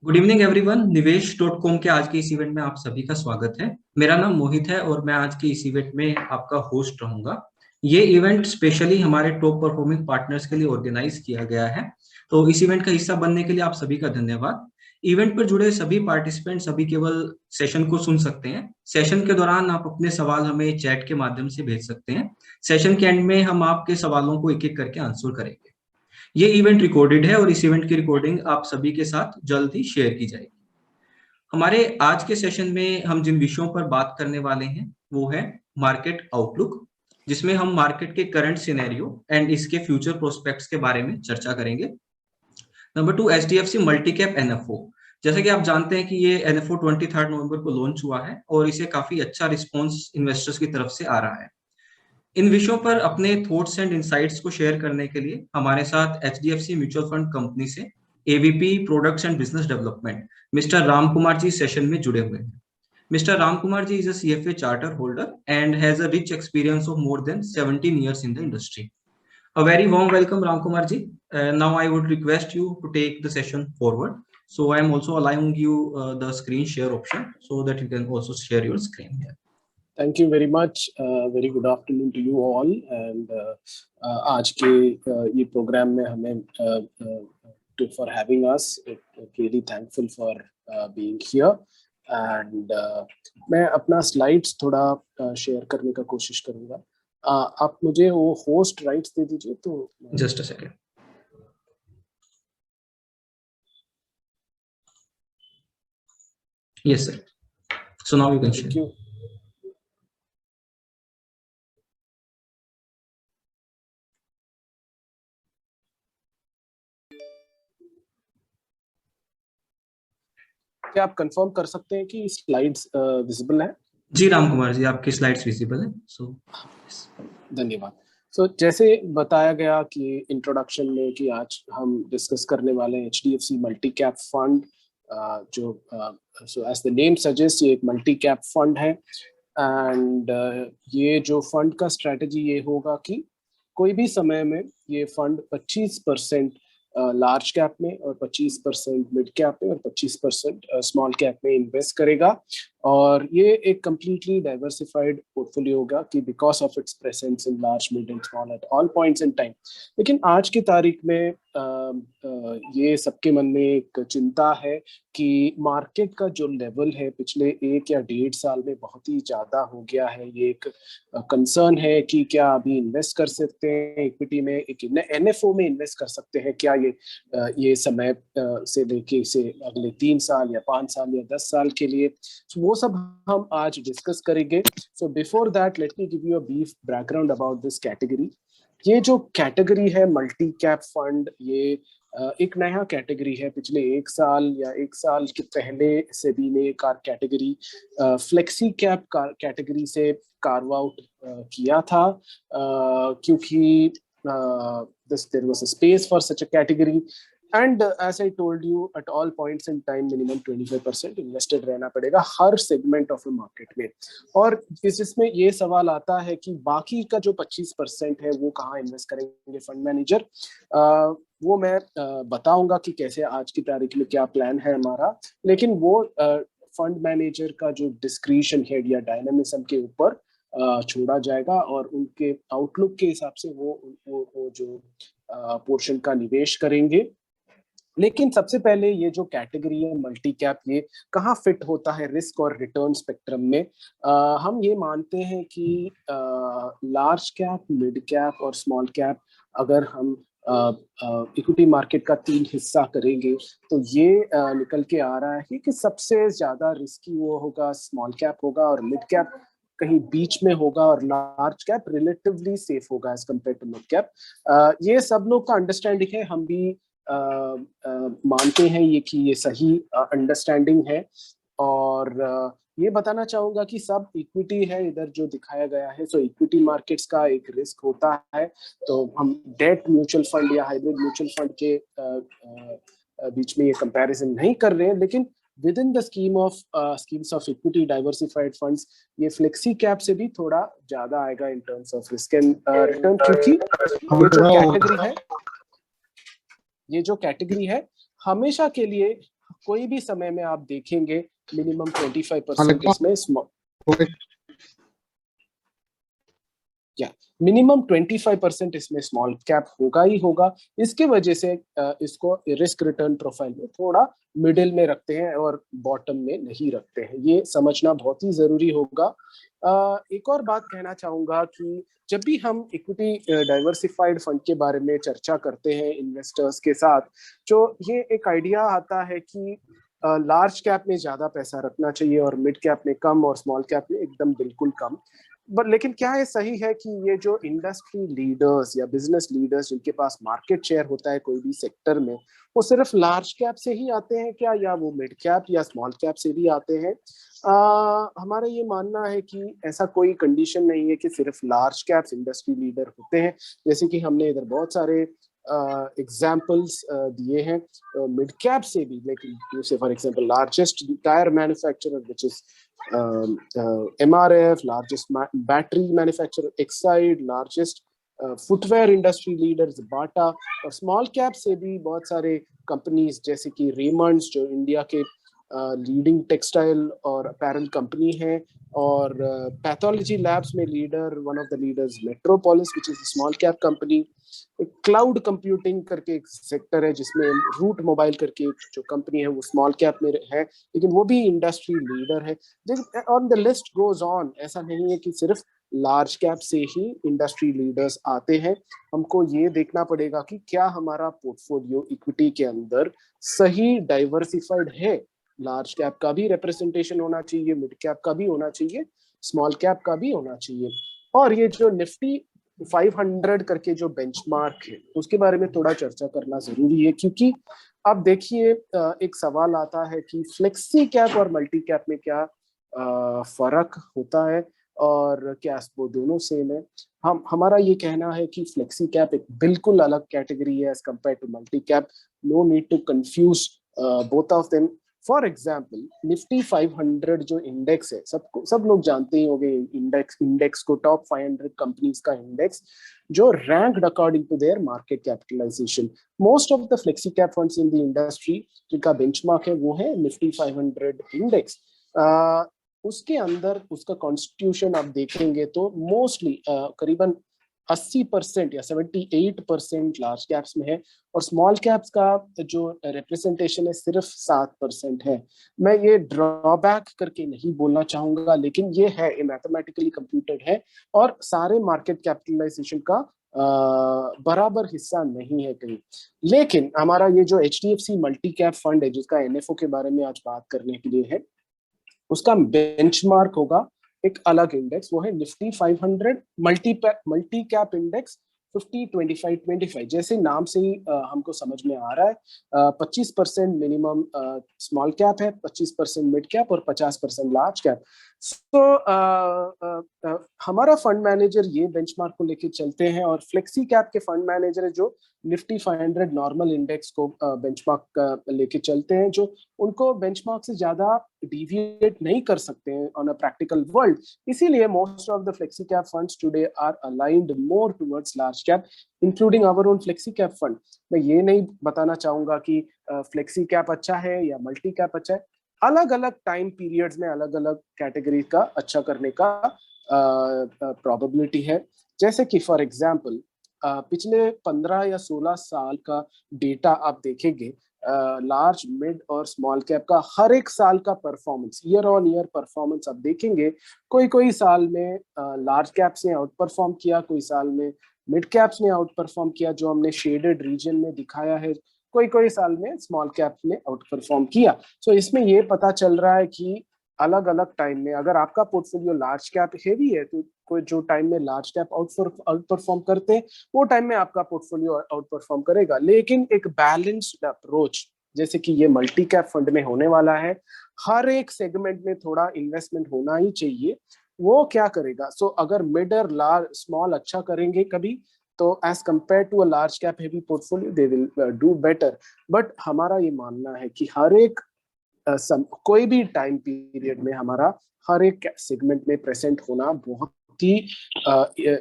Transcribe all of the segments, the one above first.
Good evening everyone. निवेश.com के आज के इस इवेंट में आप सभी का स्वागत है। मेरा नाम मोहित है और मैं आज के इस इवेंट में आपका होस्ट रहूंगा। ये इवेंट स्पेशली हमारे टॉप परफॉर्मिंग पार्टनर्स के लिए ऑर्गेनाइज किया गया है, तो इस इवेंट का हिस्सा बनने के लिए आप सभी का धन्यवाद। इवेंट पर जुड़े सभी पार्टिसिपेंट्स अभी केवल सेशन को सुन सकते हैं। सेशन के दौरान आप अपने सवाल हमें चैट के माध्यम से भेज सकते हैं। सेशन के एंड में हम आपके सवालों को एक एक करके आंसर करेंगे। ये इवेंट रिकॉर्डेड है और इस इवेंट की रिकॉर्डिंग आप सभी के साथ जल्द ही शेयर की जाएगी। हमारे आज के सेशन में हम जिन विषयों पर बात करने वाले हैं वो है मार्केट आउटलुक, जिसमें हम मार्केट के करंट सिनेरियो एंड इसके फ्यूचर प्रोस्पेक्ट्स के बारे में चर्चा करेंगे। Number 2, HDFC multi cap NFO. जैसा कि आप जानते हैं कि ये एनएफओ 23 नवंबर को लॉन्च हुआ है और इसे काफी अच्छा रिस्पॉन्स इन्वेस्टर्स की तरफ से आ रहा है। इन विषयों पर अपने थॉट्स एंड इंसाइट्स को शेयर करने के लिए हमारे साथ एचडीएफसी म्यूचुअल फंड कंपनी से AVP products and business development mister Ram Kumar ji session में जुड़े हुए हैं। Mister Ram Kumar ji is a CFA charter holder and has a rich experience of more than 17 years in the industry. A very warm welcome, Ram Kumar ji. Now I would request you to take the session forward. So I am also allowing you the screen share option so that you can also share your screen here. Thank you very much. Very good afternoon to you all. And आज के ये programme में हमें for having us. Really thankful for being here. And मैं अपना slides थोड़ा share करने का कोशिश करूँगा. आप मुझे वो होस्ट राइट्स दे दीजिए तो. Just a second. Yes, sir. So now you can share. Thank you. क्या आप कंफर्म कर सकते हैं कि स्लाइड्स विजिबल है? जी राम कुमार जी, आपकी स्लाइड्स विजिबल है। सो धन्यवाद। सो जैसे बताया गया कि इंट्रोडक्शन में कि आज हम डिस्कस करने वाले हैं एचडीएफसी मल्टी कैप फंड, जो so as the name suggest ये एक मल्टी कैप फंड है। एंड ये जो फंड का स्ट्रेटजी ये होगा कि कोई भी समय में ये फंड 25% लार्ज कैप में और 25% मिड कैप में और 25% स्मॉल कैप में इन्वेस्ट करेगा। और ये एक कंप्लीटली डाइवर्सिफाइड पोर्टफोलियो होगा कि because of its presence in large mid and small at all points in time. लेकिन आज की तारीख में ये सबके मन में एक चिंता है कि मार्केट का जो लेवल है पिछले 1 या 1.5 साल में बहुत ही ज़्यादा हो गया है। ये एक कंसर्न है कि क्या अभी इन्वेस्ट कर सकते हैं इक्विटी में, एक एनएफओ में इन्वेस्ट कर सकते हैं क्या ये समय से लेके इसे अगले 3 साल या 5 साल या 10 साल के लिए। So, वो सब हम आज डिस्कस करेंगे। So before that let me give you a brief background about this category. ये जो कैटेगरी है मल्टी कैप फंड, ये एक नया कैटेगरी है। पिछले 1 साल या 1 साल के पहले से भी ने कैटेगरी फ्लेक्सी कैप कैटेगरी से कार्व आउट किया था, क्योंकि there was a space for such a category. And as I told you, at all points in time minimum 25% invested रहना पड़ेगा हर सेगमेंट ऑफ द मार्केट में। और इसमें ये सवाल आता है कि बाकी का जो 25% है वो कहाँ इन्वेस्ट करेंगे फंड मैनेजर। वो मैं बताऊंगा कि कैसे आज की तारीख में क्या प्लान है हमारा। लेकिन वो फंड मैनेजर का जो डिस्क्रिशन है या डायनामिज्म के ऊपर छोड़ा जाएगा और उनके आउटलुक के हिसाब से वो जो पोर्शन का निवेश करेंगे। लेकिन सबसे पहले ये जो कैटेगरी है मल्टी कैप, ये कहाँ फिट होता है रिस्क और रिटर्न स्पेक्ट्रम में। हम ये मानते हैं कि लार्ज कैप, मिड कैप और स्मॉल कैप अगर हम इक्विटी मार्केट का 3 हिस्सा करेंगे तो ये निकल के आ रहा है कि सबसे ज्यादा रिस्की वो होगा स्मॉल कैप होगा और मिड कैप कहीं बीच में होगा और लार्ज कैप रिलेटिवली सेफ होगा as compare to mid cap. ये सब लोग का अंडरस्टैंडिंग है, हम भी मानते हैं ये कि ये सही अंडरस्टैंडिंग है। और ये बताना चाहूंगा कि सब इक्विटी है इधर जो दिखाया गया है। सो इक्विटी मार्केट्स का एक रिस्क होता है, तो हम डेट म्यूचुअल फंड या हाइब्रिड म्यूचुअल फंड के बीच में ये कंपैरिजन नहीं कर रहे हैं। लेकिन with in the schemes of equity diversified funds ये फ्लेक्सी कैप से भी थोड़ा ज्यादा आएगा इन terms of risk and return, क्योंकि ये जो कैटेगरी है हमेशा के लिए कोई भी समय में आप देखेंगे मिनिमम 25% इसमें मिनिमम 25% इसमें स्मॉल कैप होगा ही होगा। इसके वजह से इसको रिस्क रिटर्न प्रोफाइल में थोड़ा मिडिल में रखते हैं और बॉटम में नहीं रखते हैं, ये समझना बहुत ही जरूरी होगा। एक और बात कहना चाहूंगा कि जब भी हम इक्विटी डाइवर्सिफाइड फंड के बारे में चर्चा करते हैं इन्वेस्टर्स के साथ, जो ये एक आइडिया आता है कि लार्ज कैप में ज्यादा पैसा रखना चाहिए और मिड कैप में कम और स्मॉल कैप में एकदम बिल्कुल कम। बट लेकिन क्या ये सही है कि ये जो इंडस्ट्री लीडर्स या बिजनेस लीडर्स जिनके पास मार्केट शेयर होता है कोई भी सेक्टर में, वो सिर्फ लार्ज कैप से ही आते हैं क्या, या वो मिड कैप या स्मॉल कैप से भी आते हैं? हमारा ये मानना है कि ऐसा कोई कंडीशन नहीं है कि सिर्फ लार्ज कैप्स इंडस्ट्री लीडर होते हैं। जैसे कि हमने इधर बहुत सारे एग्जाम्पल्स दिए हैं मिड कैप से भी, लेकिन say for example largest tyre manufacturer which is MRF, largest battery manufacturer Exide, largest footwear industry leaders Bata, और स्मॉल कैप से भी बहुत सारे कंपनीज जैसे कि रेमंड्स जो इंडिया के लीडिंग टेक्सटाइल और अपैरल कंपनी है, और पैथोलॉजी लैब्स में leader one of the leaders metropolis which is small cap company. Cloud computing करके एक सेक्टर है जिसमें रूट मोबाइल करके जो कंपनी है वो स्मॉल कैप में है, लेकिन वो भी इंडस्ट्री लीडर है। On the list goes on. ऐसा नहीं है कि सिर्फ लार्ज कैप से ही इंडस्ट्री लीडर्स आते हैं। हमको ये देखना पड़ेगा कि क्या हमारा पोर्टफोलियो इक्विटी के अंदर सही डाइवर्सिफाइड है। लार्ज कैप का भी रिप्रेजेंटेशन होना चाहिए, मिड कैप का भी होना चाहिए, स्मॉल कैप का भी होना चाहिए। और ये जो निफ्टी 500 करके जो बेंचमार्क है उसके बारे में थोड़ा चर्चा करना जरूरी है, क्योंकि अब देखिए एक सवाल आता है कि फ्लेक्सी कैप और मल्टी कैप में क्या फर्क होता है और क्या वो दोनों सेम है। हमारा ये कहना है कि फ्लेक्सी कैप एक बिल्कुल अलग कैटेगरी है as compare to multi cap. No need to confuse both of them. For example Nifty 500 जो इंडेक्स है, सब लोग जानते ही होंगे इंडेक्स को, टॉप 500 कंपनीज का इंडेक्स जो ranked according to their market capitalisation. Most of the flexi cap funds in the industry जिनका बेंचमार्क है वो है निफ्टी 500 इंडेक्स। उसके अंदर उसका कॉन्स्टिट्यूशन आप देखेंगे तो मोस्टली करीबन 80% या 78% लार्ज कैप्स में है, और स्मॉल कैप्स का जो रिप्रेजेंटेशन है सिर्फ 7% है। मैं ये ड्रॉबैक करके नहीं बोलना चाहूंगा, लेकिन ये है, ये मैथमेटिकली कंप्यूटेड है और सारे मार्केट कैपिटलाइजेशन का बराबर हिस्सा नहीं है कहीं। लेकिन हमारा ये जो HDFC मल्टी कैप फंड है जिसका NFO के बारे में आज बात करने के लिए है, उसका बेंचमार्क होगा एक अलग इंडेक्स, वो है निफ्टी 500 मल्टी कैप इंडेक्स 50-25-25। जैसे नाम से ही हमको समझ में आ रहा है 25% मिनिमम स्मॉल कैप है, 25% मिड कैप और 50% लार्ज कैप। तो हमारा फंड मैनेजर ये बेंचमार्क को लेके चलते हैं, और फ्लेक्सी कैप के फंड मैनेजर है जो निफ्टी 500 नॉर्मल इंडेक्स को बेंचमार्क लेके चलते हैं, जो उनको बेंचमार्क से ज्यादा डिविएट नहीं कर सकते हैं ऑन अ प्रैक्टिकल वर्ल्ड। इसीलिए most of the flexi cap funds today are aligned more towards large cap, including our own flexi cap fund. मैं ये नहीं बताना चाहूंगा कि फ्लेक्सी कैप अच्छा है या मल्टी कैप अच्छा है। अलग अलग टाइम पीरियड्स में अलग अलग कैटेगरी का अच्छा करने का प्रोबेबिलिटी है। जैसे कि फॉर एग्जांपल पिछले 15 या 16 साल का डेटा आप देखेंगे, लार्ज मिड और स्मॉल कैप का हर एक साल का performance, year on year performance आप देखेंगे, कोई साल में लार्ज कैप्स ने आउट परफॉर्म किया, कोई साल में मिड कैप्स ने आउट परफॉर्म किया जो हमने शेडेड रीजन में दिखाया है, कोई साल में स्मॉल कैप ने आउट परफॉर्म किया। सो इसमें ये पता चल रहा है कि अलग अलग टाइम में अगर आपका पोर्टफोलियो लार्ज कैप हेवी है तो कोई जो टाइम में लार्ज कैप आउट परफॉर्म करते हैं वो टाइम में आपका पोर्टफोलियो आउट परफॉर्म करेगा। लेकिन एक बैलेंस्ड अप्रोच जैसे कि ये मल्टी कैप फंड में होने वाला है, हर एक सेगमेंट में थोड़ा इन्वेस्टमेंट होना ही चाहिए। वो क्या करेगा, सो अगर मिड और लार्ज स्मॉल अच्छा करेंगे कभी तो as compare to a large cap heavy portfolio they will do better. But हमारा ये मानना है कि हर एक कोई भी टाइम पीरियड में हमारा हर एक सेगमेंट में प्रेजेंट होना बहुत ही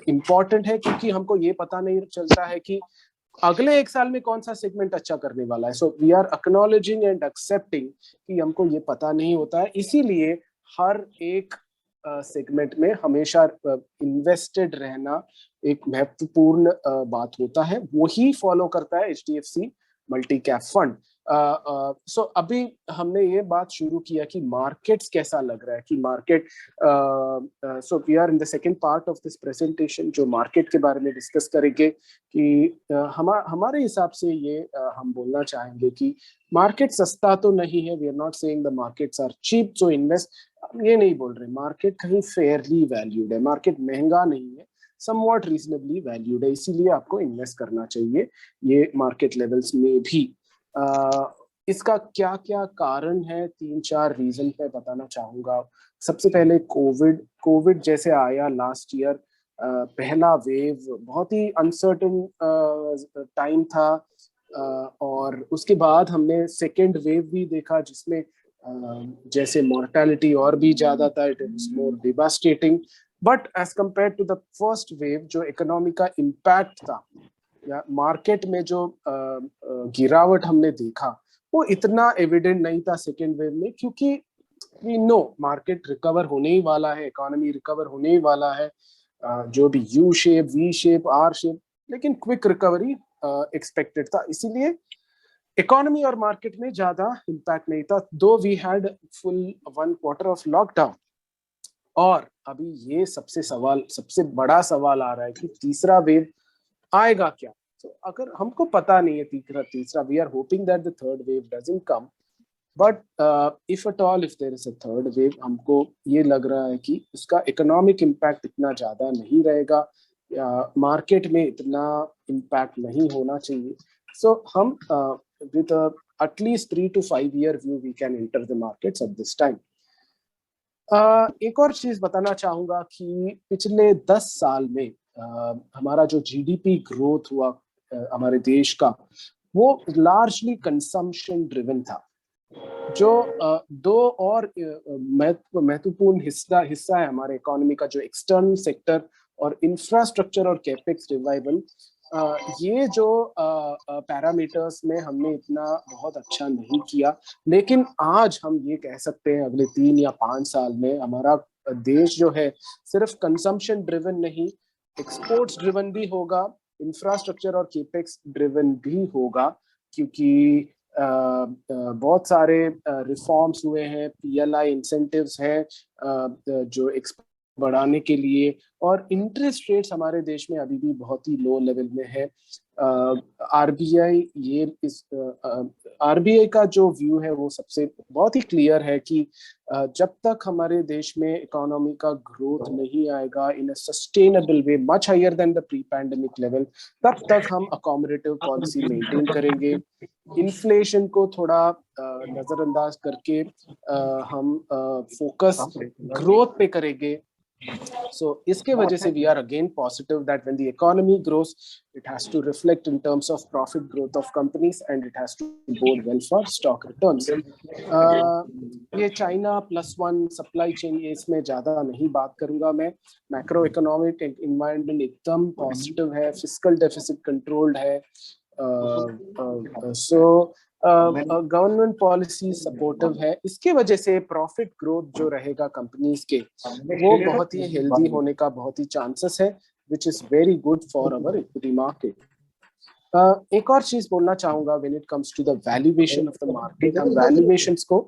इम्पोर्टेंट है, क्योंकि हमको ये पता नहीं चलता है कि अगले एक साल में कौन सा सेगमेंट अच्छा करने वाला है। So we are acknowledging and accepting कि हमको ये पता नहीं होता है, इसीलिए हर एक सेगमेंट में हमेशा इन्वेस्टेड रहना एक महत्वपूर्ण बात होता है, वही फॉलो करता है एचडीएफसी मल्टी कैप फंड। सो अभी हमने ये बात शुरू किया कि मार्केट्स कैसा लग रहा है, कि market, so we are in the second part of this presentation जो मार्केट के बारे में डिस्कस करेंगे कि हमारे हिसाब से ये हम बोलना चाहेंगे कि मार्केट सस्ता तो नहीं है। We are not saying the markets are cheap so invest, ये नहीं बोल रहे। मार्केट कहीं फेयरली वैल्यूड है, मार्केट महंगा नहीं है, समवॉट रीजनेबली वैल्यूड है, इसीलिए आपको इन्वेस्ट करना चाहिए ये मार्केट लेवल्स में भी। इसका क्या क्या कारण है, 3-4 रीजन मैं बताना चाहूंगा। सबसे पहले कोविड जैसे आया लास्ट ईयर, पहला वेव बहुत ही अनसर्टेन टाइम था, और उसके बाद हमने सेकेंड वेव भी देखा जिसमें जैसे मोर्टेलिटी और भी ज्यादा था, it is more devastating. But as compare to the first wave जो इकोनॉमी का इम्पैक्ट था या मार्केट में जो गिरावट हमने देखा, वो इतना एविडेंट नहीं था सेकेंड वेव में, क्योंकि वी नो मार्केट रिकवर होने ही वाला है, इकोनॉमी रिकवर होने ही वाला है, जो भी U shape, V shape, R shape, लेकिन क्विक रिकवरी एक्सपेक्टेड था, इसीलिए इकोनॉमी और मार्केट में ज्यादा इम्पैक्ट नहीं था, though we had full 1 quarter of lockdown. और अभी ये सबसे बड़ा सवाल आ रहा है कि तीसरा वेव आएगा क्या। तो अगर हमको पता नहीं है तीसरा, we are hoping that the third wave doesn't come, but if at all if there is a third wave, हमको ये लग रहा है कि उसका इकोनॉमिक इम्पैक्ट इतना ज्यादा नहीं रहेगा, मार्केट में इतना इम्पैक्ट नहीं होना चाहिए। सो हम with at least 3 to 5 year view we can enter the markets at this time. एक और चीज बताना चाहूंगा कि पिछले 10 साल में हमारा जो जीडीपी ग्रोथ हुआ हमारे देश का, वो लार्जली कंजम्पशन ड्रिवन था। जो दो और महत्वपूर्ण हिस्सा है हमारे इकोनॉमी का, जो एक्सटर्नल सेक्टर और इंफ्रास्ट्रक्चर और कैपेक्स रिवाइवल, ये जो पैरामीटर्स में हमने इतना बहुत अच्छा नहीं किया, लेकिन आज हम ये कह सकते हैं अगले 3 या 5 साल में हमारा देश जो है सिर्फ कंजम्पशन ड्रिवन नहीं, एक्सपोर्ट्स ड्रिवन भी होगा, इंफ्रास्ट्रक्चर और केपेक्स ड्रिवन भी होगा, क्योंकि बहुत सारे रिफॉर्म्स हुए हैं, पीएलआई इंसेंटिव्स हैं जो बढ़ाने के लिए, और इंटरेस्ट रेट्स हमारे देश में अभी भी बहुत ही लो लेवल में है। आरबीआई का जो व्यू है वो सबसे बहुत ही क्लियर है कि जब तक हमारे देश में इकोनॉमी का ग्रोथ नहीं आएगा in a sustainable way much higher than the pre pandemic level, तब तक हम अकोमोडेटिव पॉलिसी मेंटेन करेंगे, इन्फ्लेशन को थोड़ा नजरअंदाज करके हम फोकस ग्रोथ पे करेंगे। So इसके वजह से we are again positive that when the economy grows, it has to reflect in terms of profit growth of companies and it has to bode well for stock returns. ये China +1 supply chain, ये इसमें ज्यादा नहीं बात करूंगा मैं। Macro economic environment एकदम positive है, फिस्कल डेफिसिट कंट्रोल्ड है, गवर्नमेंट पॉलिसी सपोर्टिव है, इसके वजह से प्रॉफिट ग्रोथ जो रहेगा कंपनीज के, वो बहुत ही हेल्दी होने का बहुत ही चांसेस है, which is very good for our equity market. एक और चीज बोलना चाहूंगा when it comes to the valuation of the market, हम वैल्यूएशंस को,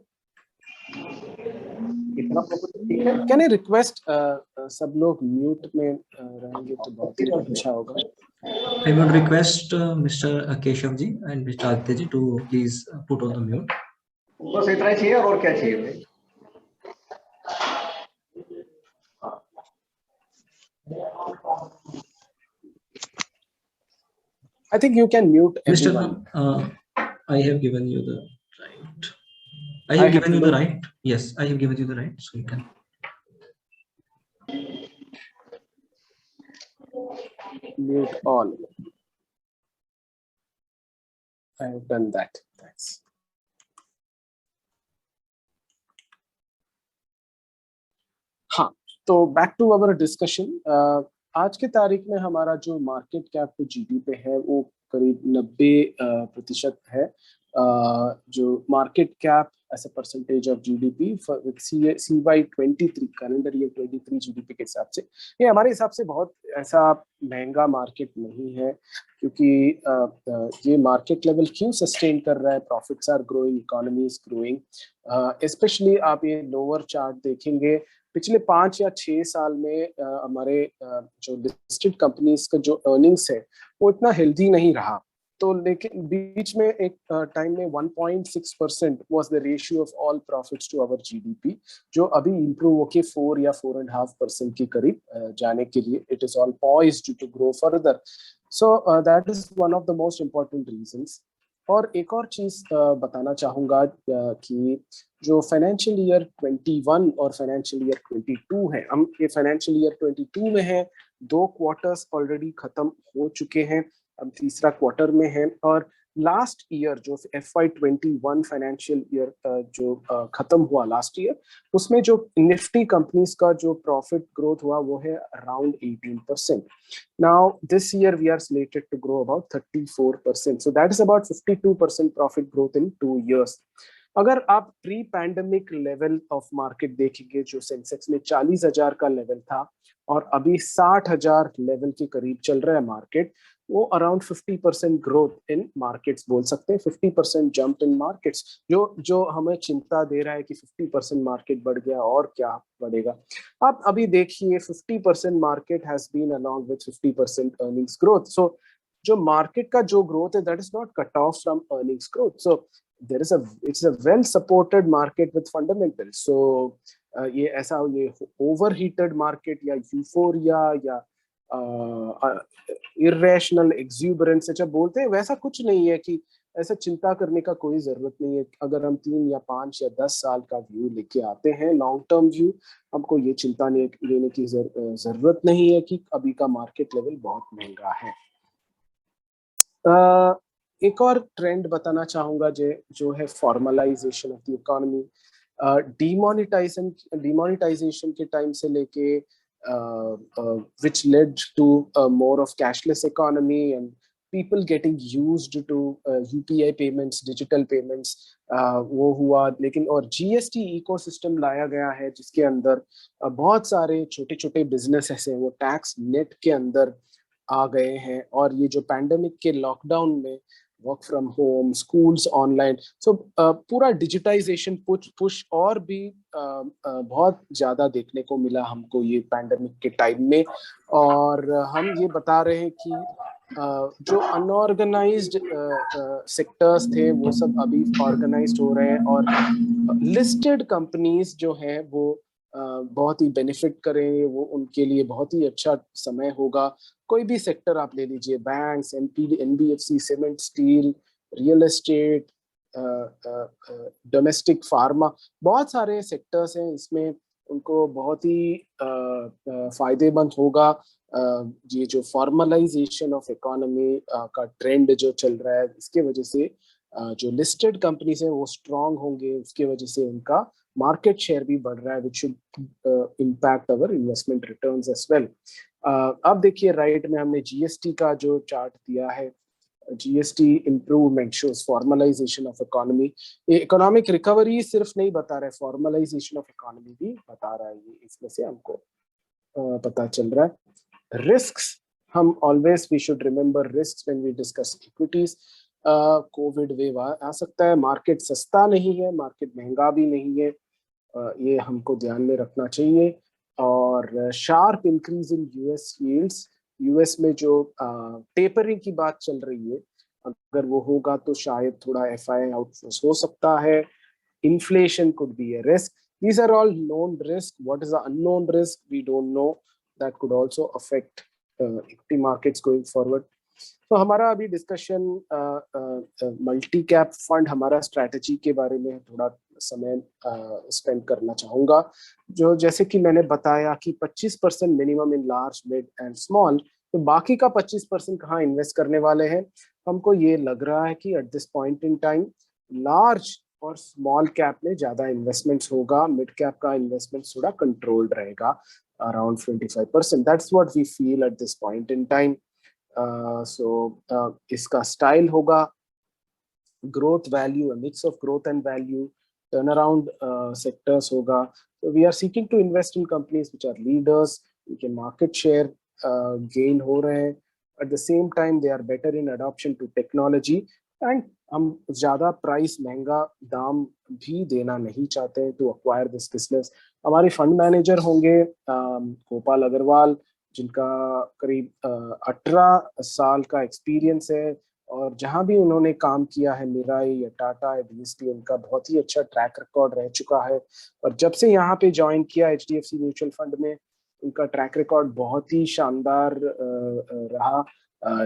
कैन आई रिक्वेस्ट सब लोग म्यूट में रहेंगे तो बहुत ही अच्छा होगा। I would request Mr. Keshav ji and Mr. Aditya ji to please put on the mute. बस इतना ही चाहिए और क्या चाहिए भाई? I think you can mute everyone. Mr. I have given you the right. I have given you the right. Yes, I have given you the right, so you can. Mute all. I have done that. Thanks. हाँ, तो back to our discussion. आज के तारीख में हमारा जो market cap to GD पे है वो करीब 90% है, जो market cap as a percentage of GDP CY23 calendar year 23 GDP के हिसाब से ये हमारे हिसाब से बहुत ऐसा महंगा मार्केट नहीं है, क्योंकि ये मार्केट लेवल क्यों सस्टेन कर रहा है, profits are growing, economy is growing. Specially आप ये लोअर चार्ट देखेंगे, पिछले 5 या 6 साल में हमारे जो लिस्टेड कंपनीज का जो अर्निंग्स है वो इतना हेल्दी नहीं रहा, तो लेकिन बीच में एक टाइम में 1.6% was the ratio of all profits to our GDP, जो अभी इंप्रूव होके 4 या 4.5% के करीब जाने के लिए it is all poised to grow further. So that is one of the most important reasons. और एक और चीज बताना चाहूंगा कि जो फाइनेंशियल ईयर 21 और फाइनेंशियल ईयर 22 है, हम ये फाइनेंशियल ईयर 22 में है, 2 क्वार्टर्स ऑलरेडी खत्म हो चुके हैं, अब तीसरा क्वार्टर में है, और लास्ट ईयर जो FY21 फाइनेंशियल ईयर जो खत्म हुआ लास्ट ईयर, उसमें जो निफ्टी कंपनीज का जो प्रॉफिट ग्रोथ हुआ वो है around 18%। Now this year we are slated to grow about 34%, so that is about 52% profit growth in 2 years। अगर आप pre pandemic level of market देखेंगे, जो सेंसेक्स में 40,000 का लेवल था और अभी 60,000 लेवल के करीब चल रहा है मार्केट, वो अराउंड 50% ग्रोथ इन मार्केट्स बोल सकते हैं, 50% जंप इन मार्केट्स, जो हमें चिंता दे रहा है कि 50% मार्केट बढ़ गया और क्या बढ़ेगा। आप अभी देखिए 50% market has been along with 50% earnings growth, so जो मार्केट का जो ग्रोथ है that is not cut off from earnings growth, so it's a well supported market with fundamentals। so ये ऐसा ये overheated market या euphoria या irrational exuberance जब बोलते हैं, वैसा कुछ नहीं है कि ऐसा चिंता करने का कोई जरूरत नहीं है। अगर हम 3 या 5 या 10 साल का व्यू लेके आते हैं, लॉन्ग टर्म व्यू, हमको ये चिंता लेने की जरूरत नहीं है कि अभी का मार्केट लेवल बहुत महंगा है। एक और ट्रेंड बताना चाहूंगा जो है formalisation of the economy. Demonetisation के टाइम से लेके which led to more of cashless economy and people getting used to UPI payments, digital payments, वो हुआ। लेकिन और GST इकोसिस्टम लाया गया है जिसके अंदर बहुत सारे छोटे छोटे बिजनेसेस हैं वो टैक्स नेट के अंदर आ गए हैं, और ये जो पैंडेमिक के लॉकडाउन में work from home, schools online, so पूरा डिजिटाइजेशन पुश और भी बहुत ज़्यादा देखने को मिला हमको ये पैंडेमिक के टाइम में। और हम ये बता रहे हैं कि जो अनऑर्गेनाइज्ड सेक्टर्स थे वो सब अभी ऑर्गेनाइज्ड हो रहे हैं, और लिस्टेड कंपनीज जो हैं वो बहुत ही बेनिफिट करेंगे, वो उनके लिए बहुत ही अच्छा समय होगा। कोई भी सेक्टर आप ले लीजिए, banks, NBFC, cement, steel, real estate, domestic pharma, बहुत सारे सेक्टर्स हैं, इसमें उनको बहुत ही फायदेमंद होगा। ये जो फॉर्मलाइजेशन ऑफ इकोनॉमी का ट्रेंड जो चल रहा है, इसके वजह से जो लिस्टेड कंपनीज हैं वो स्ट्रांग होंगे, उसके वजह से उनका मार्केट शेयर भी बढ़ रहा है, which should impact our investment returns as well. अब देखिए राइट में हमने GST का जो चार्ट दिया है, GST improvement shows formalisation of economy. ये इकोनॉमिक रिकवरी सिर्फ नहीं बता रहा है, फॉर्मलाइजेशन ऑफ इकोनॉमी भी बता रहा है, ये इसमें से हमको पता चल रहा है। रिस्क्स, हम always we should remember risks when we discuss equities. Covid wave आ सकता है, मार्केट सस्ता नहीं है, मार्केट महंगा भी नहीं है, ये हमको ध्यान में रखना चाहिए। और sharp increase in US yields, US में जो टेपरिंग की बात चल रही है, अगर वो होगा तो शायद थोड़ा FI आउटफ्लोस हो सकता है। Inflation could be a risk. These are all known risk. What is the unknown risk? We don't know. That could also affect equity markets going forward. तो हमारा अभी डिस्कशन मल्टी कैप फंड, हमारा strategy के बारे में थोड़ा समय spend करना चाहूँगा। जो जैसे कि मैंने बताया कि 25% minimum in large, mid and small, तो बाकी का 25% कहाँ इन्वेस्ट करने वाले हैं? हमको ये लग रहा है कि at this point in time large और स्मॉल कैप में ज़्यादा इन्वेस्टमेंट्स होगा, मिड कैप का इन्वेस्टमेंट थोड़ा कंट्रोल्ड रहेगा, around 25%. That's what we feel at this point in time. इसका स्टाइल होगा growth value, mix of growth and value, turn around sectors होगा. So we are seeking to invest in companies which are leaders, उनके market share gain हो रहे हैं. At the same time they are better in adoption to technology, and हम ज़्यादा price महंगा दाम भी देना नहीं चाहते हैं to acquire this business. हमारे फंड मैनेजर होंगे गोपाल अग्रवाल, जिनका करीब 18 साल का एक्सपीरियंस है, और जहां भी उन्होंने काम किया है, मिराई या टाटा या बीएसपी, उनका बहुत ही अच्छा ट्रैक रिकॉर्ड रह चुका है. और जब से यहाँ पे ज्वाइन किया एचडीएफसी म्यूचुअल फंड में, उनका ट्रैक रिकॉर्ड बहुत ही शानदार रहा.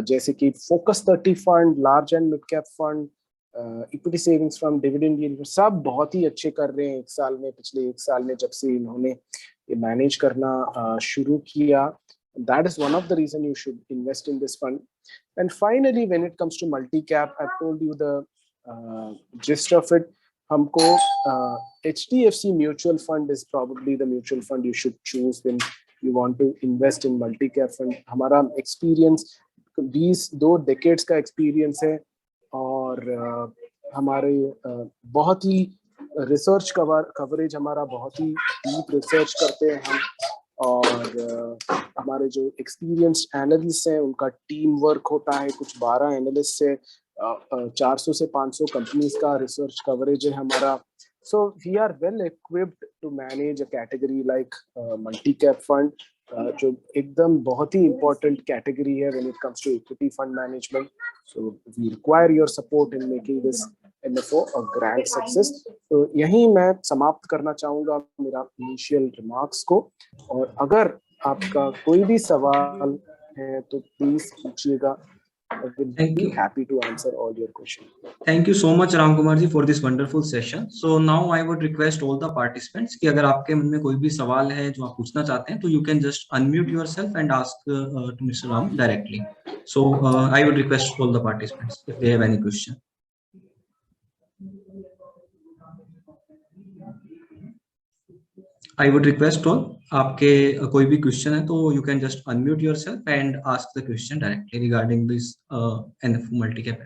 जैसे कि focus 30 fund, large and mid cap fund, equity savings from dividend yield, सब बहुत ही अच्छे कर रहे हैं एक साल में, पिछले एक साल में जब से इन्होंने ये मैनेज करना शुरू किया. That is one of the reason you should invest in this fund. And finally, when it comes to multi-cap, I've told you the gist of it. हमको HDFC mutual fund is probably the mutual fund you should choose when you want to invest in multi-cap fund. हमारा experience 2 decades का experience है, और हमारे बहुत ही research coverage हमारा बहुत ही deep research करते हैं हम, और हमारे जो एक्सपीरियंस्ड एनालिस्ट हैं उनका टीम वर्क होता है. कुछ 12 एनालिस्ट से 400 से 500 कंपनीज का रिसर्च कवरेज है हमारा. So we are well equipped to manage a category like multi cap fund, जो एकदम बहुत ही इम्पोर्टेंट कैटेगरी है when it comes to equity fund management. So we require your support in making this MFO a grand success. तो यहीं मैं समाप्त करना चाहूँगा मेरा इनिशियल रिमार्क्स को, और अगर आपका कोई भी सवाल है तो प्लीज पूछिएगा. I will be happy to answer all your questions. Thank you so much Ram Kumar ji for this wonderful session. So now I would request all the participants कि अगर आपके मन में कोई भी सवाल है जो आप पूछना चाहते हैं, तो you can just unmute yourself and ask to Mr. Ram directly. So I would request all the participants if they have any question. I would request all, आपके कोई भी क्वेश्चन है तो you can just unmute yourself and ask the question directly regarding this NFO multi-cap.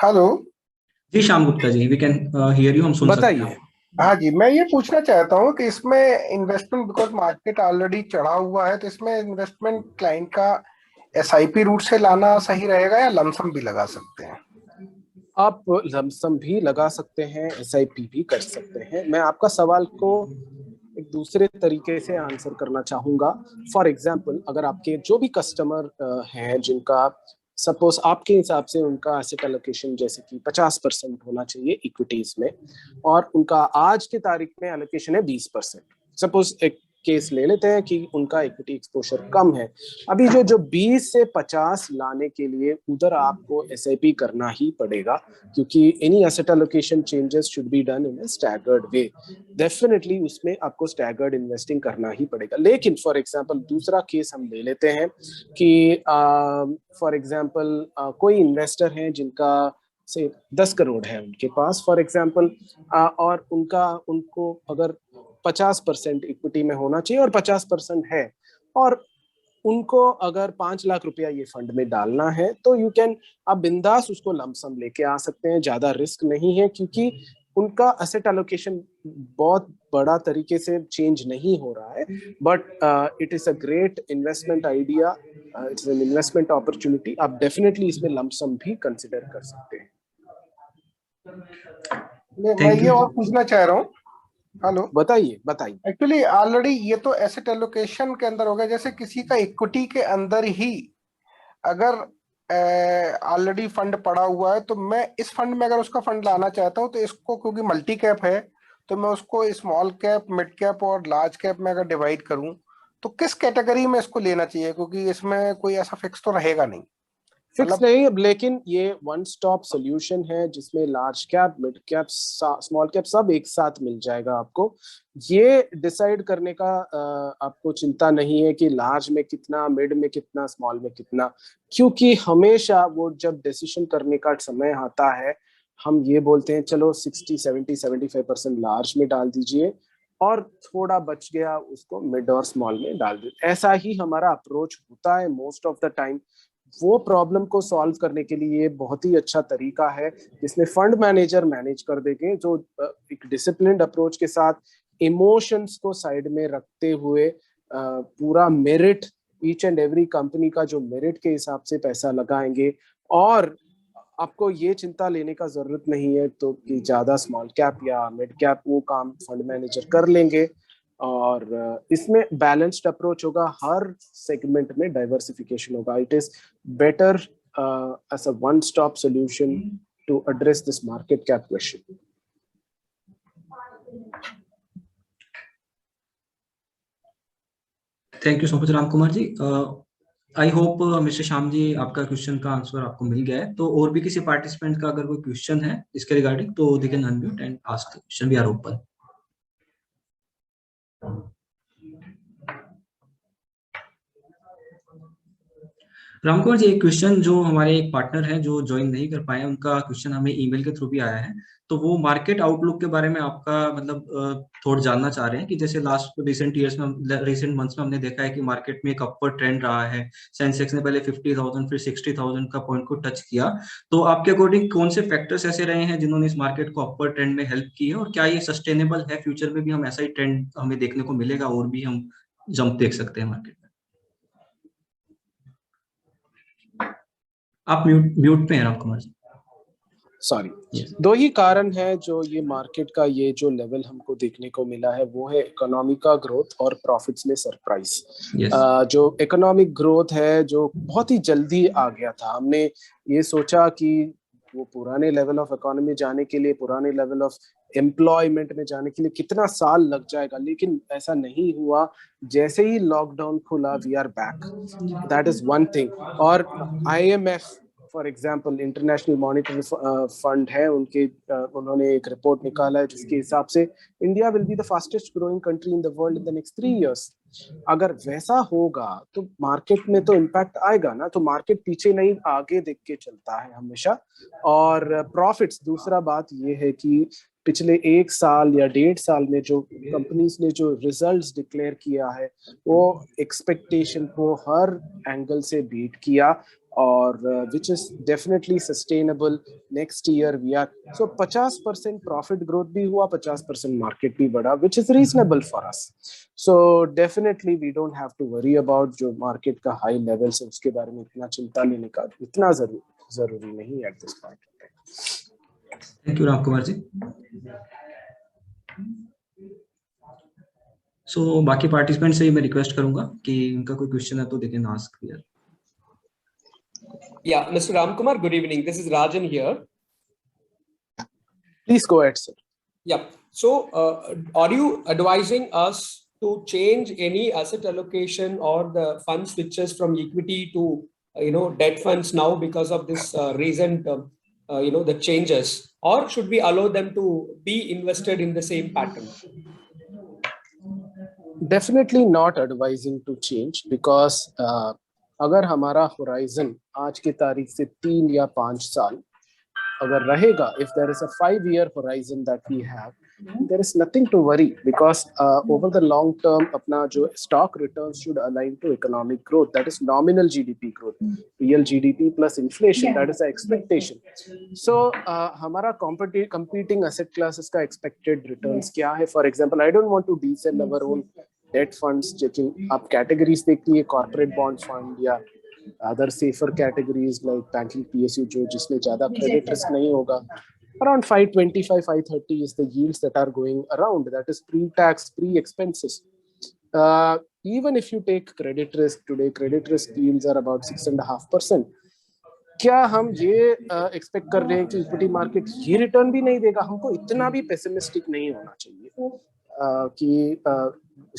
Hello ji Shyam Gupta ji, we can hear you, हम सुन सकते हैं. हाँ जी, मैं ये पूछना चाहता हूँ कि इसमें इन्वेस्टमेंट, बिकॉज मार्केट ऑलरेडी चढ़ा हुआ है, तो इसमें इन्वेस्टमेंट क्लाइंट का SIP रूट से लाना सही रहेगा या लमसम भी लगा सकते हैं? आप लमसम भी लगा सकते हैं, SIP भी कर सकते हैं. मैं आपका सवाल को एक दूसरे तरीके से आंसर करना चाहूंगा. फॉर एग्जांपल, अगर आपके जो भी कस्टमर हैं जिनका सपोज आपके हिसाब से उनका एसेट एलोकेशन जैसे कि 50% होना चाहिए इक्विटीज में, और उनका आज के तारीख में एलोकेशन है 20%. सपोज एक केस ले लेते हैं कि उनका इक्विटी एक्सपोजर कम है. अभी जो 20 से 50 लाने के लिए उधर आपको SIP करना ही पड़ेगा, क्योंकि any asset allocation changes should be done in a staggered way. Definitely उसमें आपको स्टैगर्ड इन्वेस्टिंग करना ही पड़ेगा. लेकिन फॉर एग्जांपल दूसरा केस हम ले लेते हैं कि फॉर एग्जांपल कोई इन्वेस्टर है जिनका से 10 करोड़ है उनके पास फॉर एग्जांपल, और उनको अगर 50% इक्विटी में होना चाहिए और 50% है, और उनको अगर 5 लाख रुपया ये फंड में डालना है, तो यू कैन, आप बिंदास उसको लमसम लेके आ सकते हैं. ज्यादा रिस्क नहीं है, क्योंकि उनका एसेट एलोकेशन बहुत बड़ा तरीके से चेंज नहीं हो रहा है. But it is a great investment idea, it's an investment opportunity. आप डेफिनेटली इसमें लमसम भी कंसिडर कर सकते हैं. मैं ये और पूछना चाह रहा हूँ. हेलो, बताइए. एक्चुअली ऑलरेडी ये तो एसेट एलोकेशन के अंदर होगा. जैसे किसी का इक्विटी के अंदर ही अगर ऑलरेडी फंड पड़ा हुआ है, तो मैं इस फंड में अगर उसका फंड लाना चाहता हूँ, तो इसको क्योंकि मल्टी कैप है, तो मैं उसको स्मॉल कैप, मिड कैप और लार्ज कैप में अगर डिवाइड करूँ, तो किस कैटेगरी में इसको लेना चाहिए? क्योंकि इसमें कोई ऐसा फिक्स तो रहेगा नहीं. फिक्स नहीं, लेकिन ये वन स्टॉप सॉल्यूशन है जिसमें large cap, mid cap, small cap सब एक साथ मिल जाएगा आपको. ये डिसाइड करने का आपको चिंता नहीं है कि लार्ज में कितना, मिड में कितना, स्मॉल में कितना, क्योंकि हमेशा वो जब डिसीजन करने का समय आता है, हम ये बोलते हैं चलो 60, 70, 75% लार्ज में डाल दीजिए और थोड़ा बच गया उसको मिड और स्मॉल में डाल दे। ऐसा ही हमारा अप्रोच होता है मोस्ट ऑफ द टाइम। वो प्रॉब्लम को सॉल्व करने के लिए बहुत ही अच्छा तरीका है जिसमें फंड मैनेजर मैनेज कर देंगे, जो एक डिसिप्लिन्ड अप्रोच के साथ इमोशंस को साइड में रखते हुए पूरा merit, each and every company का जो मेरिट के हिसाब से पैसा लगाएंगे। और आपको ये चिंता लेने का जरूरत नहीं है तो कि ज्यादा स्मॉल कैप या मिड कैप, वो काम फंड मैनेजर कर लेंगे। और इसमें बैलेंस्ड अप्रोच होगा, हर सेगमेंट में डाइवर्सिफिकेशन होगा। It is better as a one stop solution to address this market cap question. Thank you so much Ram Kumar ji. I hope mister Shyam ji आपका क्वेश्चन का आंसर आपको मिल गया है। तो और भी किसी पार्टिसिपेंट का अगर कोई क्वेश्चन है इसके रिगार्डिंग तो they can unmute and ask the question, we are open. Ram Kumar ji, एक क्वेश्चन जो हमारे एक पार्टनर हैं जो ज्वाइन नहीं कर पाए, उनका क्वेश्चन हमें ईमेल के थ्रू भी आया है। तो वो मार्केट आउटलुक के बारे में आपका मतलब थोड़ा जानना चाह रहे हैं कि जैसे रिसेंट मंथ्स में हमने देखा है कि मार्केट में एक अपवर्ड ट्रेंड रहा है। सेंसेक्स ने पहले 50,000 फिर 60,000 का पॉइंट को टच किया। तो आपके अकॉर्डिंग कौन से फैक्टर्स ऐसे रहे हैं जिन्होंने इस मार्केट को अपवर्ड ट्रेंड में हेल्प की है, और क्या ये सस्टेनेबल है? फ्यूचर में भी हम ऐसा ही ट्रेंड हमें देखने को मिलेगा और भी हम जंप देख सकते हैं मार्केट में? आप म्यूट पे हैं राम कुमार जी। सॉरी। दो ही कारण है जो ये मार्केट का ये जो लेवल हमको देखने को मिला है, वो है इकोनॉमी का ग्रोथ और प्रॉफिट्स में सरप्राइज। जो इकोनॉमिक ग्रोथ है जो बहुत ही जल्दी आ गया था। हमने ये सोचा कि वो पुराने लेवल ऑफ इकोनॉमी जाने के लिए, पुराने लेवल ऑफ एम्प्लॉयमेंट में जाने के लिए कितना साल लग जाएगा, लेकिन ऐसा नहीं हुआ। जैसे ही लॉकडाउन खुला, we are back, that is one thing. और IMF for example, international monetary fund है, उन्होंने एक रिपोर्ट निकाला है जिसके हिसाब से India will be the fastest growing country in the world in the next 3 years। अगर वैसा होगा तो मार्केट में तो इम्पैक्ट आएगा ना। तो मार्केट पीछे नहीं, आगे देख के चलता है हमेशा। और प्रॉफिट्स, दूसरा बात ये है कि पिछले 1 साल या 1.5 साल में जो कंपनीज ने जो रिजल्ट्स डिक्लेयर किया है, वो एक्सपेक्टेशन को हर एंगल से बीट किया, और which is definitely sustainable next year we are so 50% profit growth भी हुआ, 50% market भी बढ़ा, which is reasonable for us। so definitely we don't have to worry about जो market का high levels है उसके बारे में इतना चिंता लेने का इतना जरूरी नहीं at this point। Thank you Ram Kumar ji. So बाकी पार्टिसिपेंट से मैं रिक्वेस्ट करूंगा कि उनका कोई क्वेश्चन है तो they can ask here. Yeah, Mr. Ramkumar, good evening. This is Rajan here. Please go ahead, sir. Yeah. So, are you advising us to change any asset allocation or the fund switches from equity to, debt funds now because of this recent, the changes, or should we allow them to be invested in the same pattern? Definitely not advising to change because अगर हमारा horizon आज की तारीख से 3 या 5 साल अगर रहेगा, if there is a 5-year horizon that we have, there is nothing to worry because over the long term अपना जो stock returns should align to economic growth, that is nominal GDP growth, real GDP plus inflation, that is the expectation। so हमारा competing asset classes का expected returns क्या है? For example, I don't want to desell our own debt funds, checking आप categories देखिए, corporate bond fund या other safer categories like banking PSU जो जिसमें ज्यादा credit risk नहीं होगा, around 525 530 is the yields that are going around, that is pre-tax pre-expenses। even if you take credit risk today, credit risk yields are about 6.5%। क्या हम ये expect कर रहे हैं कि इक्विटी मार्केट ये रिटर्न भी नहीं देगा? हमको इतना भी पेसिमिस्टिक नहीं होना चाहिए कि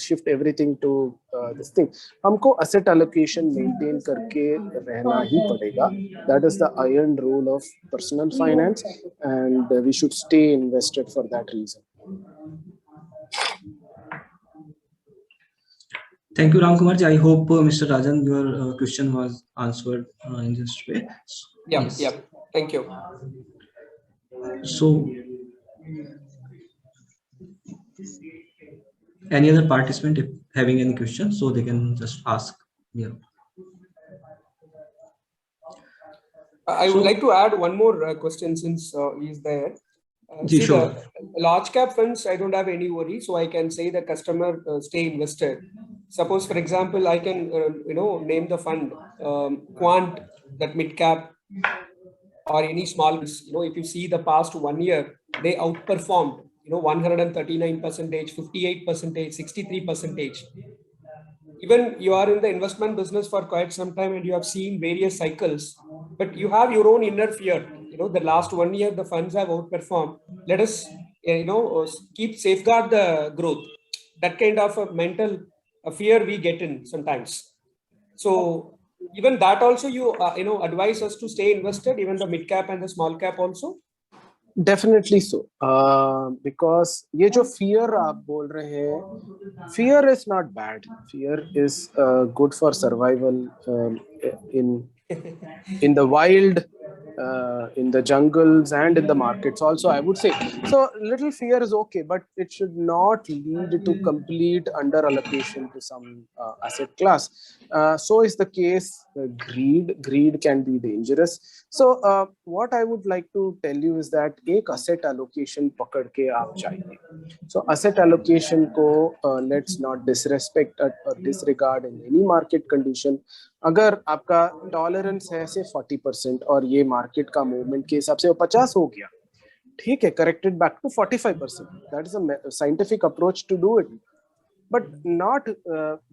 shift everything to this thing. हमको एसेट एलोकेशन मेंटेन करके रहना ही पड़ेगा, that is the iron rule of personal finance, and we should stay invested for that reason. Thank you, Ram Kumar ji. I hope Mr. Rajan, your question was answered in this way. Yeah, yes. Yeah. Thank you. So, Any other participant if having any questions, so they can just ask. Yeah. I would like to add one more question since he's there. See, sure. the large cap funds, I don't have any worry, so I can say the customer stay invested. Suppose, for example, I can name the fund Quant, that mid cap, or any small. If you see the past 1 year, they outperformed. 139%, 58%, 63%. Even you are in the investment business for quite some time and you have seen various cycles, but you have your own inner fear. The last 1 year, the funds have outperformed. Let us, keep safeguard the growth. That kind of a mental fear we get in sometimes. So even that also you advise us to stay invested, even the mid cap and the small cap also. Definitely so, because ये जो fear आप बोल रहे हैं, fear is not bad. Fear is good for survival in the wild, in the jungles and in the markets also, I would say. So little fear is okay, but it should not lead to complete under allocation to some asset class. So is the case greed can be dangerous. So what I would like to tell you is that एक asset allocation पकड़ के आप जाइए. So asset allocation को let's not disrespect or disregard in any market condition. अगर आपका tolerance है से 40% और ये मार्केट का मूवमेंट के हिसाब से वो 50 हो गया, ठीक है, corrected back to 45%, that is a scientific approach to do it, but not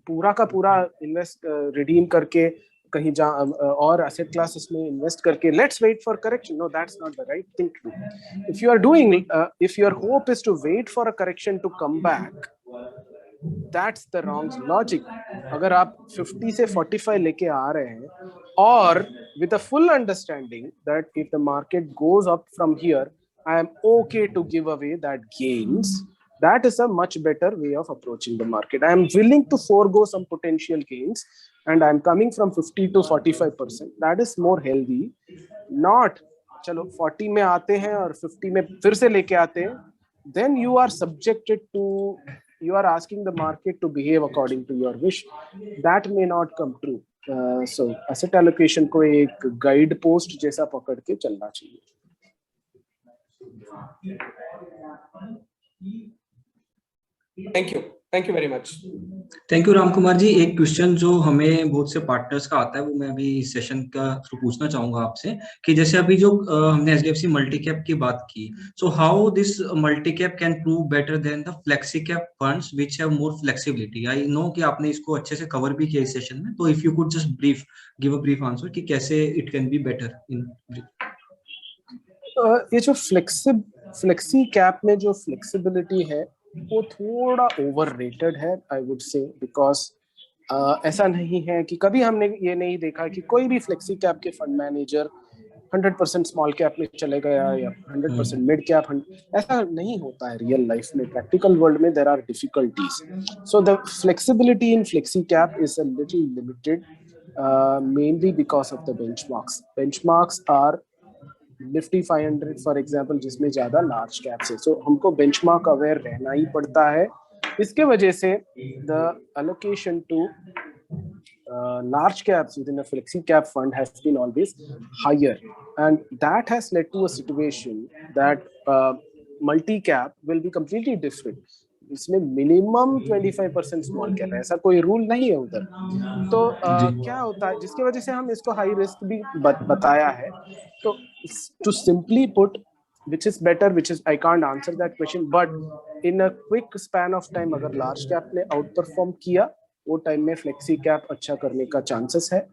पूरा का पूरा इन्वेस्ट रिडीम करके कहीं जा और एसेट क्लासेस में इन्वेस्ट करके let's wait for correction. No, that's not the right thing to do. If you are doing, if your hope is to wait for a correction to come back, that's the wrong logic. अगर आप 50 से 45 लेके आ रहे हैं और with a full understanding that if the market goes up from here, I am okay to give away that gains, that is a much better way of approaching the market. I am willing to forego some potential gains and I am coming from 50 to 45%. That is more healthy. Not चलो 40 में आते हैं और 50 में फिर से लेके आते हैं, then you are subjected to, you are asking the market to behave according to your wish. That may not come true. So asset allocation को एक guide post जैसा पकड़ के चलना चाहिए. Thank you very much. Thank you Ram Kumar ji. एक question जो हमें बहुत से पार्टनर्स का आता है वो मैं अभी इस सेशन का थ्रू पूछना चाहूंगा आपसे कि जैसे अभी जो हमने एचडीएफसी मल्टी कैप की बात की, so how this multi cap can prove better than the flexi cap funds which have more flexibility. I know कि आपने इसको अच्छे से कवर भी किया इस सेशन में, तो if you could just give a brief answer कि कैसे it can be better in. ये जो फ्लेक्सी कैप में जो फ्लेक्सिबिलिटी है वो थोड़ा ओवररेटेड है, आई वुड से, बिकॉज ऐसा नहीं है कि कभी हमने ये नहीं देखा कि कोई भी फ्लेक्सी कैप के फंड मैनेजर 100% स्मॉल कैप में चले गया या 100% मिड कैप. ऐसा नहीं होता है रियल लाइफ में. प्रैक्टिकल वर्ल्ड में there are difficulties. So the flexibility in flexi cap is a little limited, mainly because of the benchmarks. Benchmarks are Nifty 500 for example, जिसमें ज्यादा लार्ज कैप्स है. सो हमको बेंचमार्क अवेयर रहना ही पड़ता है. इसके वजह से the allocation to large caps within a flexi cap fund has been always higher, and that has led to a situation that multi cap will be completely different. इसमें minimum 25% small cap है, ऐसा कोई rule नहीं है उधर. तो क्या होता है जिसकी वजह से हम इसको हाई रिस्क भी बताया है. तो to simply put, which is better, which is, I can't answer that question, but in a quick span of time अगर large cap ने आउट परफॉर्म किया, वो टाइम में फ्लेक्सी कैप अच्छा करने का चांसेस है.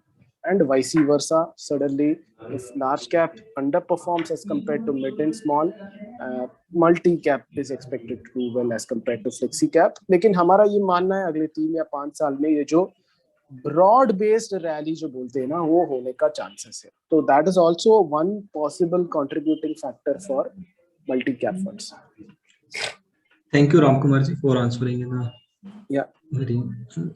And vice versa, suddenly if large cap underperforms as compared to mid and small, multi cap is expected to do well as compared to flexi cap. लेकिन हमारा ये मानना है अगले 3 या 5 साल में ये जो ब्रॉड बेस्ड रैली जो बोलते हैं ना, वो होने का चांसेस है. तो that is also one possible contributing factor for multi cap funds. Thank you Ram Kumar ji for answering the Yeah.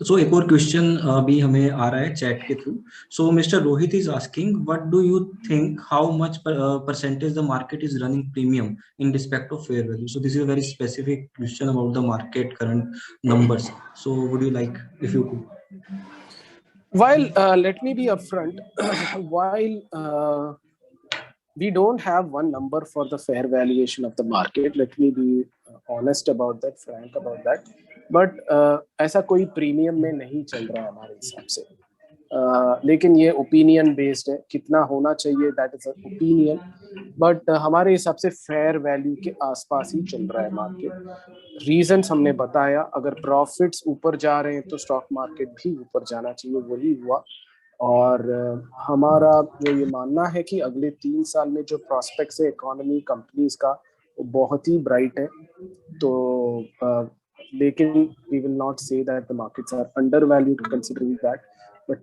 So एक और क्वेश्चन अभी हमें आ रहा है चैट के through. So Mr. Rohit is asking, what do you think, how much percentage the market is running premium in respect of fair value? So this is a very specific question about the market current numbers. So would you like, if you could? While let me be upfront, while we don't have one number for the fair valuation of the market, let me be honest about that, frank about that, but ऐसा कोई premium में नहीं चल रहा है हमारे हिसाब से. लेकिन ये ओपिनियन बेस्ड है, कितना होना चाहिए दैट इज ओपिनियन, बट हमारे हिसाब से फेयर वैल्यू के आसपास ही चल रहा है मार्केट. रीजंस हमने बताया, अगर प्रॉफिट्स ऊपर जा रहे हैं तो स्टॉक मार्केट भी ऊपर जाना चाहिए, वही हुआ. और हमारा जो ये मानना है कि अगले 3 साल में जो प्रोस्पेक्ट्स है इकोनॉमी कंपनीज का वो बहुत ही ब्राइट है. तो लेकिन we will not say that the markets are undervalued considering that, but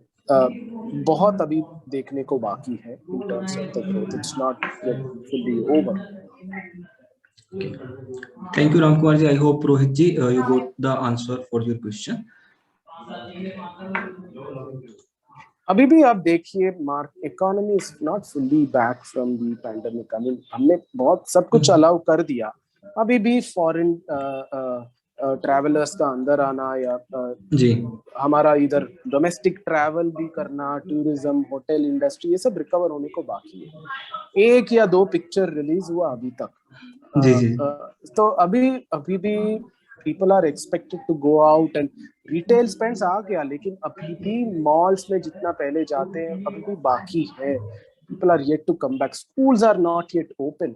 बहुत अभी देखने को बाकी है in terms of the growth. It's not yet fully over. Thank you, Ram Kumar ji. I hope Rohit ji you got the answer for your question. अभी भी आप देखिए economy is not fully back from the pandemic. I mean हमने बहुत सब कुछ allow कर दिया, अभी भी फॉरेन ट्रैवलर्स का अंदर आना या जी हमारा इधर डोमेस्टिक ट्रैवल भी करना, टूरिज्म, होटल इंडस्ट्री, ये सब रिकवर होने को बाकी है. 1 या 2 पिक्चर रिलीज हुआ अभी तक. जी तो अभी भी people are expected to go out and retail spends आ गया, लेकिन अभी भी malls में जितना पहले जाते हैं अभी भी बाकी है. People are yet to come back. Schools are not yet open.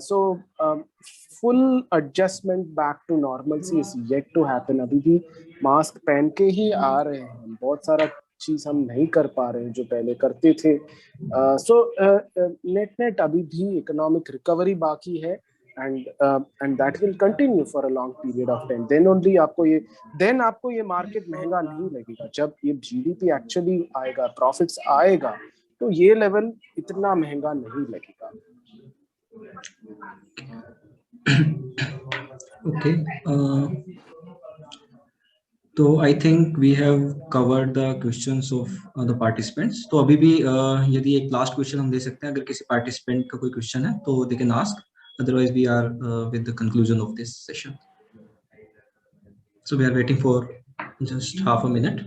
So full adjustment back to normalcy is yet to happen. अभी भी मास्क पहन के ही आ रहे हैं, बहुत सारा चीज हम नहीं कर पा रहे हैं जो पहले करते थे. So net अभी भी इकोनॉमिक रिकवरी बाकी है. And that will continue for a long period of time. Then only आपको ये मार्केट महंगा नहीं लगेगा. जब ये जीडीपी एक्चुअली आएगा, प्रॉफिट्स आएगा, तो ये लेवल इतना महंगा नहीं लगेगा. Okay. तो I think we have covered the questions of the participants. तो अभी भी यदि एक लास्ट क्वेश्चन हम दे सकते हैं, अगर किसी पार्टिसिपेंट का कोई क्वेश्चन है तो they can ask. Otherwise, we are with the conclusion of this session. So we are waiting for just half a minute.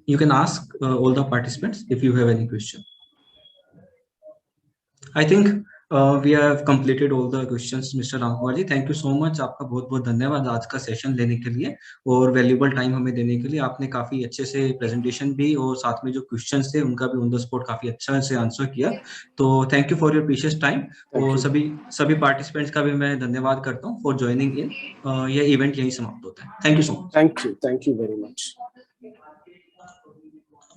You can ask all the participants if you have any question. I think we have completed all the questions, Mr. Ram Kumar ji. Thank you so much. आपका बहुत बहुत धन्यवाद आज का session लेने के लिए और वैल्यूएबल टाइम हमें देने के लिए. आपने काफी अच्छे से प्रेजेंटेशन भी और साथ में जो क्वेश्चंस थे उनका भी ऑन द स्पॉट काफी अच्छा से आंसर किया. तो thank you for your precious time. और सभी पार्टिसिपेंट्स का भी मैं धन्यवाद करता हूँ फॉर ज्वाइनिंग इन. यह इवेंट यहीं समाप्त होता है. Thank you so much. Thank you very much.